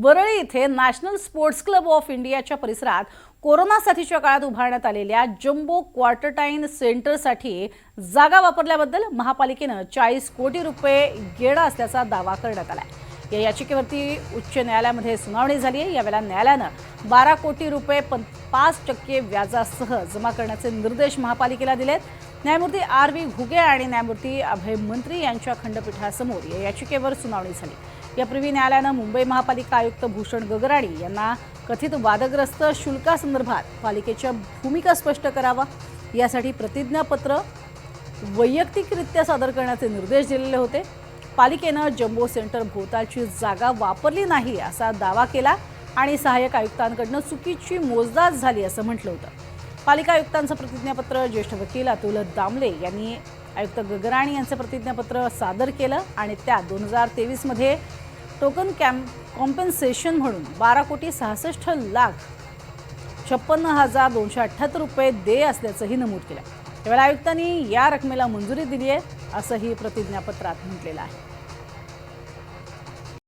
वरळी इथे national sports club of इंडियाच्या परिसरात कोरोना साथीच्या काळात उभारण्यात आलेल्या जम्बो क्वारंटाईन सेंटरसाठी जागा वापरल्याबद्दल महापालिकेनं 40 कोटी रुपये गेला असल्याचा दावा करण्यात आलाय। या याचिकेवरती उच्च न्यायालयामध्ये सुनावणी झाली आहे। यावेळेला न्यायालयानं 12 कोटी रुपये 5% व्याजासह जमा करण्याचे निर्देश महापालिकेला दिलेत। न्यायमूर्ती आर.व्ही. घुगे आणि न्यायमूर्ती अभय मंत्री यांच्या खंडपीठासमोर या याचिकेवर सुनावणी झाली। यापूर्वी न्यायालयानं मुंबई महापालिका आयुक्त भूषण गगराणी यांना कथित वादग्रस्त शुल्कासंदर्भात पालिकेच्या भूमिका स्पष्ट करावा यासाठी प्रतिज्ञापत्र वैयक्तिकरित्या सादर करण्याचे निर्देश दिलेले होते। पालिकेनं जम्बो सेंटर भोवतालची जागा वापरली नाही असा दावा केला आणि सहाय्यक आयुक्तांकडून चुकीची मोजदाद झाली असं म्हटलं होतं। पालिका आयुक्तांचं प्रतिज्ञापत्र ज्येष्ठ वकील अतुल दामले यांनी आयुक्त गगराणी यांचं प्रतिज्ञापत्र सादर केलं आणि त्यात 2023 मध्ये टोकन कॉम्पेन्सेशन म्हणून 12,56,56,278 रुपये देय असल्याचंही नमूद केलं। यावेळी आयुक्तांनी या रकमेला मंजुरी दिली आहे असंही प्रतिज्ञापत्रात म्हटलेलं आहे।